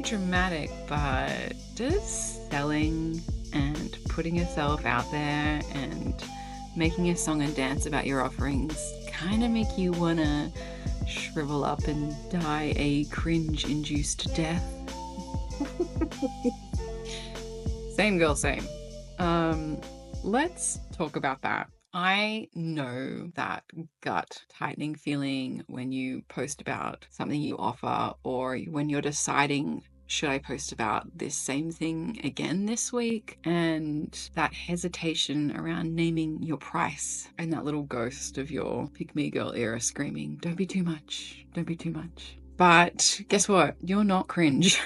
be dramatic, but does selling and putting yourself out there and making a song and dance about your offerings kind of make you want to shrivel up and die a cringe-induced death? Same girl, same. Let's talk about that. I know that gut tightening feeling when you post about something you offer, or when you're deciding, should I post about this same thing again this week? And that hesitation around naming your price, and that little ghost of your pick me girl era screaming, don't be too much, don't be too much. But guess what? You're not cringe.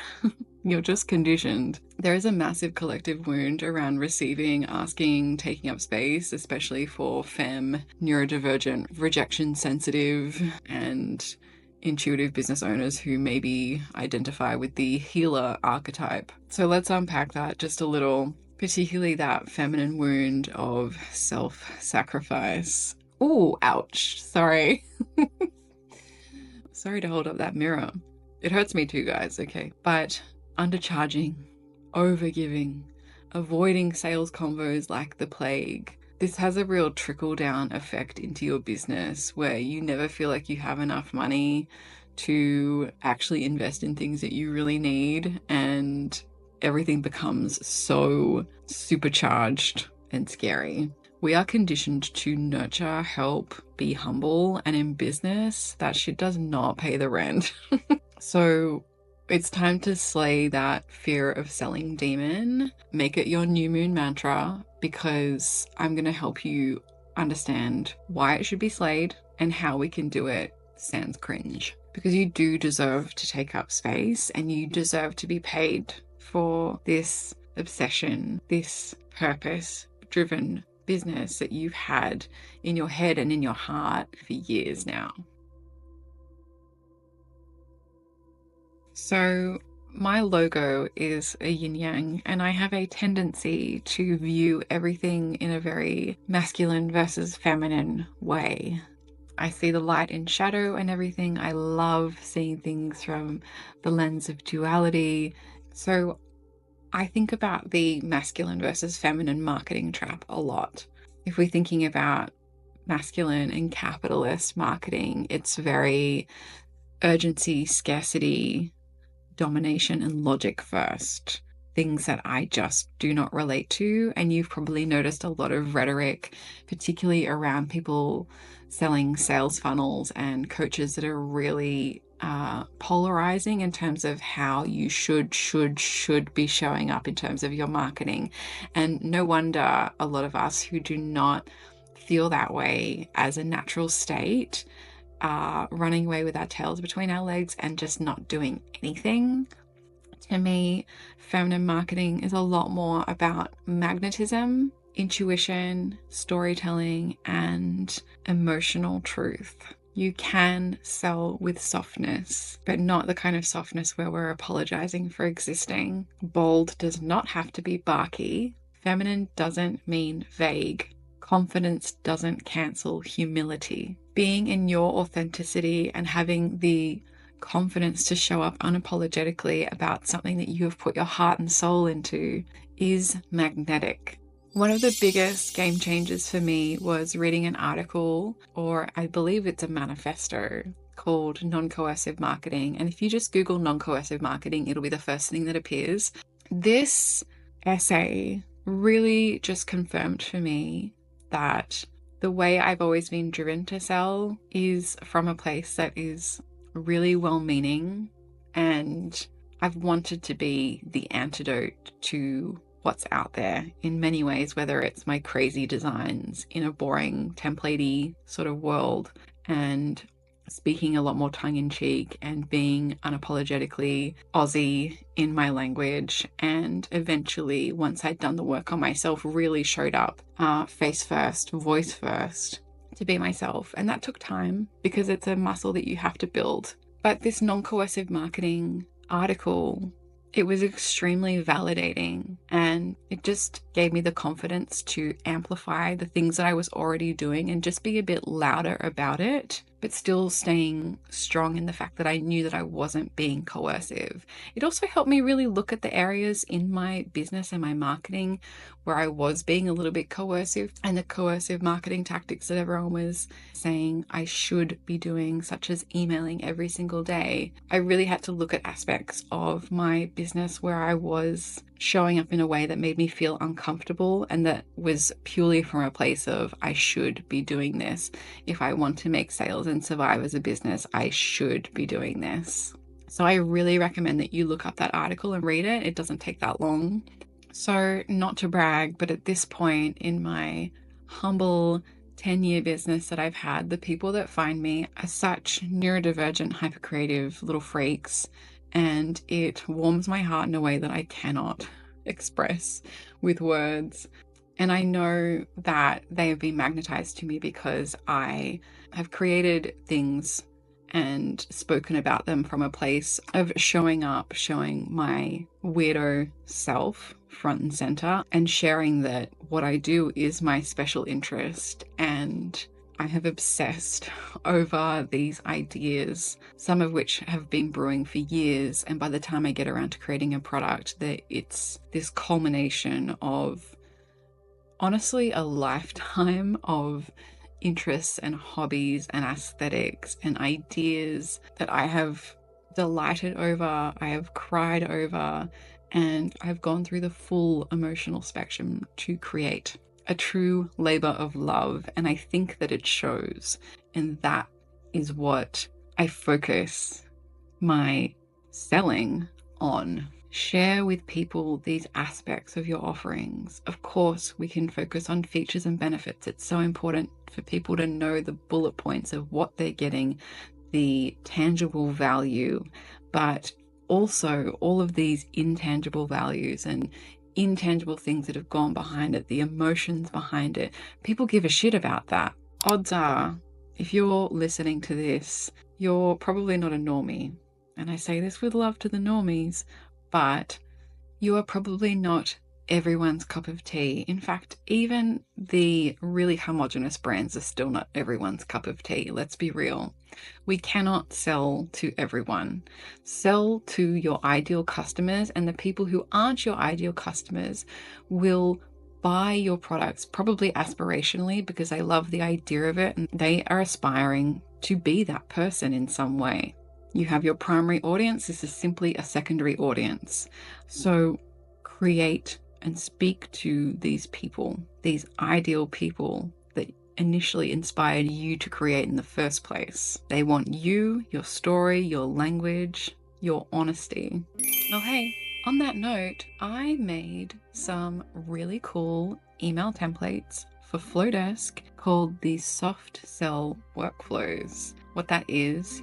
You're just conditioned. There is a massive collective wound around receiving, asking, taking up space, especially for femme, neurodivergent, rejection sensitive, and intuitive business owners who maybe identify with the healer archetype. So let's unpack that just a little, particularly that feminine wound of self-sacrifice. Oh, ouch. Sorry. Sorry to hold up that mirror. It hurts me too, guys, okay? But undercharging, overgiving, avoiding sales convos like the plague. This has a real trickle-down effect into your business where you never feel like you have enough money to actually invest in things that you really need, and everything becomes so supercharged and scary. We are conditioned to nurture, help, be humble, and in business, that shit does not pay the rent. So it's time to slay that fear of selling demon. Make it your new moon mantra, because I'm going to help you understand why it should be slayed and how we can do it sans cringe. Because you do deserve to take up space, and you deserve to be paid for this obsession, this purpose-driven business that you've had in your head and in your heart for years now. So my logo is a yin yang, and I have a tendency to view everything in a very masculine versus feminine way. I see the light and shadow and everything. I love seeing things from the lens of duality. So I think about the masculine versus feminine marketing trap a lot. If we're thinking about masculine and capitalist marketing, it's very urgency, scarcity, domination, and logic first. Things that I just do not relate to. And you've probably noticed a lot of rhetoric, particularly around people selling sales funnels and coaches, that are really polarizing in terms of how you should be showing up in terms of your marketing. And no wonder a lot of us who do not feel that way as a natural state are running away with our tails between our legs and just not doing anything. To me, feminine marketing is a lot more about magnetism, intuition, storytelling, and emotional truth. You can sell with softness, but not the kind of softness where we're apologizing for existing. Bold does not have to be barky. Feminine doesn't mean vague. Confidence doesn't cancel humility. Being in your authenticity and having the confidence to show up unapologetically about something that you have put your heart and soul into is magnetic. One of the biggest game changers for me was reading an article, or I believe it's a manifesto, called Non-Coercive Marketing. And if you just Google non-coercive marketing, it'll be the first thing that appears. This essay really just confirmed for me that the way I've always been driven to sell is from a place that is really well-meaning, and I've wanted to be the antidote to what's out there in many ways, whether it's my crazy designs in a boring, templatey sort of world, and speaking a lot more tongue-in-cheek and being unapologetically Aussie in my language. And eventually, once I'd done the work on myself, really showed up face first, voice first, to be myself. And that took time, because it's a muscle that you have to build. But this non-coercive marketing article, it was extremely validating, and it just gave me the confidence to amplify the things that I was already doing and just be a bit louder about it, but still staying strong in the fact that I knew that I wasn't being coercive. It also helped me really look at the areas in my business and my marketing where I was being a little bit coercive, and the coercive marketing tactics that everyone was saying I should be doing, such as emailing every single day. I really had to look at aspects of my business where I was showing up in a way that made me feel uncomfortable, and that was purely from a place of I should be doing this. If I want to make sales and survive as a business, I should be doing this. So I really recommend that you look up that article and read it. It doesn't take that long. So, not to brag, but at this point in my humble 10-year business that I've had, the people that find me are such neurodivergent, hypercreative little freaks, and it warms my heart in a way that I cannot express with words. And I know that they have been magnetized to me because I have created things and spoken about them from a place of showing up, showing my weirdo self front and center, and sharing that what I do is my special interest. And I have obsessed over these ideas, some of which have been brewing for years. And by the time I get around to creating a product, that it's this culmination of honestly a lifetime of interests and hobbies and aesthetics and ideas that I have delighted over, I have cried over, and I've gone through the full emotional spectrum to create a true labor of love. And I think that it shows. And that is what I focus my selling on. Share with people these aspects of your offerings. Of course, we can focus on features and benefits. It's so important for people to know the bullet points of what they're getting, the tangible value, but also all of these intangible values and intangible things that have gone behind it, the emotions behind it. People give a shit about that. Odds are, if you're listening to this, you're probably not a normie. And I say this with love to the normies, but you are probably not everyone's cup of tea. In fact, even the really homogenous brands are still not everyone's cup of tea. Let's be real. We cannot sell to everyone. Sell to your ideal customers, and the people who aren't your ideal customers will buy your products, probably aspirationally, because they love the idea of it and they are aspiring to be that person in some way. You have your primary audience. This is simply a secondary audience. So create and speak to these people, these ideal people that initially inspired you to create in the first place. They want you, your story, your language, your honesty. Oh, hey, on that note, I made some really cool email templates for Flowdesk called the soft sell workflows. What that is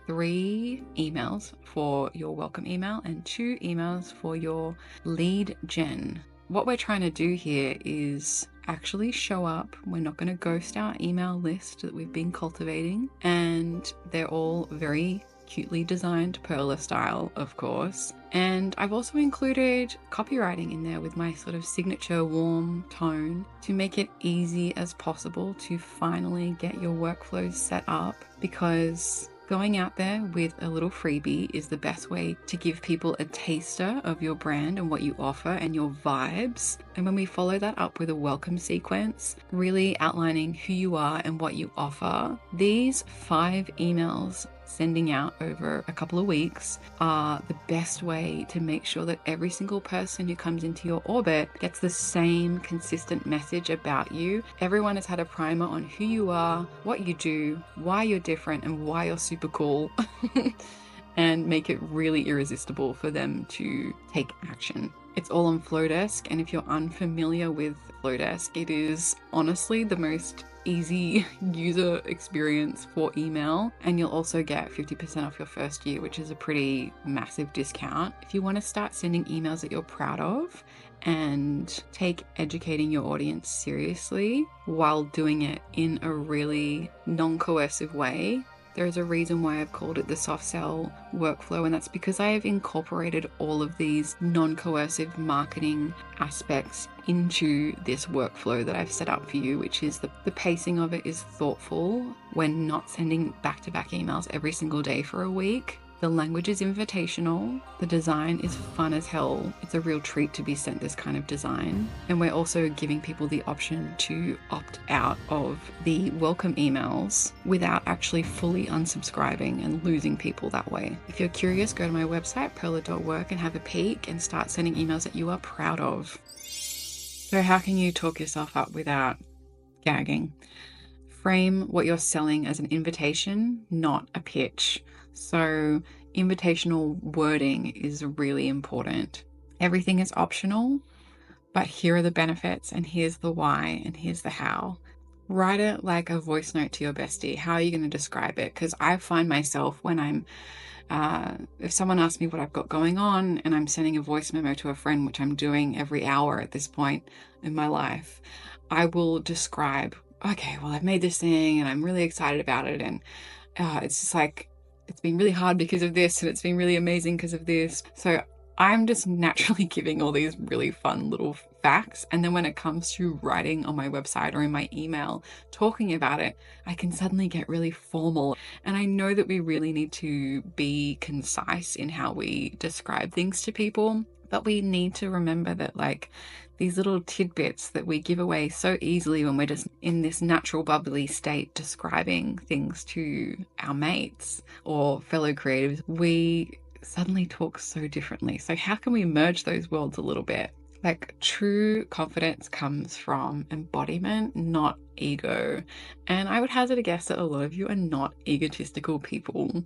3 emails for your welcome email and 2 emails for your lead gen. What we're trying to do here is actually show up. We're not going to ghost our email list that we've been cultivating, and they're all very cutely designed, perla style, of course. And I've also included copywriting in there with my sort of signature warm tone to make it easy as possible to finally get your workflows set up, because going out there with a little freebie is the best way to give people a taster of your brand and what you offer and your vibes. And when we follow that up with a welcome sequence, really outlining who you are and what you offer, these 5 emails sending out over a couple of weeks are the best way to make sure that every single person who comes into your orbit gets the same consistent message about you. Everyone has had a primer on who you are, what you do, why you're different, and why you're super cool. And make it really irresistible for them to take action. It's all on Flowdesk, and if you're unfamiliar with Flowdesk, it is honestly the most easy user experience for email, and you'll also get 50% off your first year, which is a pretty massive discount. If you want to start sending emails that you're proud of and take educating your audience seriously while doing it in a really non-coercive way, There's a reason why I've called it the soft sell workflow, and that's because I have incorporated all of these non-coercive marketing aspects into this workflow that I've set up for you, which is the pacing of it is thoughtful. We're not sending back-to-back emails every single day for a week. The language is invitational. The design is fun as hell. It's a real treat to be sent this kind of design. And we're also giving people the option to opt out of the welcome emails without actually fully unsubscribing and losing people that way. If you're curious, go to my website, perla.work, and have a peek and start sending emails that you are proud of. So how can you talk yourself up without gagging? Frame what you're selling as an invitation, not a pitch. So invitational wording is really important. Everything is optional, but here are the benefits, and here's the why, and here's the how. Write it like a voice note to your bestie. How are you going to describe it? Because I find myself when I'm if someone asks me what I've got going on and I'm sending a voice memo to a friend, which I'm doing every hour at this point in my life, I will describe, okay, well, I've made this thing and I'm really excited about it. And it's just like, it's been really hard because of this, and it's been really amazing because of this. So I'm just naturally giving all these really fun little facts. And then when it comes to writing on my website or in my email, talking about it, I can suddenly get really formal. And I know that we really need to be concise in how we describe things to people, but we need to remember that like these little tidbits that we give away so easily when we're just in this natural bubbly state describing things to our mates or fellow creatives, we suddenly talk so differently. So how can we merge those worlds a little bit? Like true confidence comes from embodiment, not ego. And I would hazard a guess that a lot of you are not egotistical people.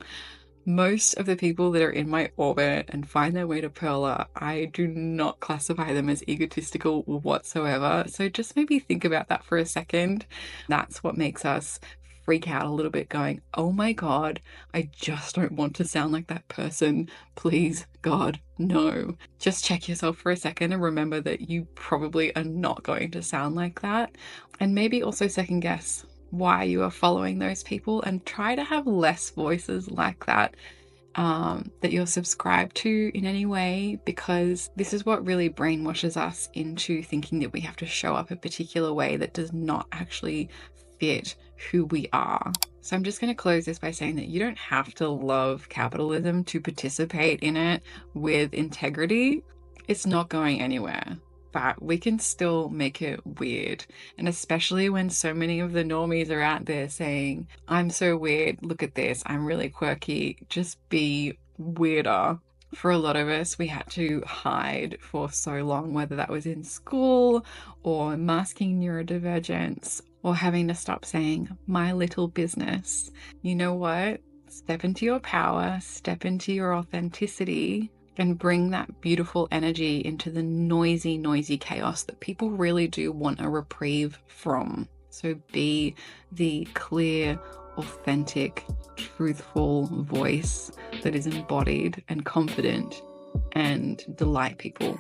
Most of the people that are in my orbit and find their way to Perla, I do not classify them as egotistical whatsoever. So just maybe think about that for a second. That's what makes us freak out a little bit, going, oh my God, I just don't want to sound like that person. Please, God, no. Just check yourself for a second and remember that you probably are not going to sound like that. And maybe also second guess why you are following those people, and try to have less voices like that that you're subscribed to in any way, because this is what really brainwashes us into thinking that we have to show up a particular way that does not actually fit who we are. So I'm just going to close this by saying that you don't have to love capitalism to participate in it with integrity. It's not going anywhere. But we can still make it weird. And especially when so many of the normies are out there saying, I'm so weird, look at this, I'm really quirky, just be weirder. For a lot of us, we had to hide for so long, whether that was in school or masking neurodivergence or having to stop saying, my little business. You know what? Step into your power, step into your authenticity, and bring that beautiful energy into the noisy, noisy chaos that people really do want a reprieve from. So be the clear, authentic, truthful voice that is embodied and confident and delight people.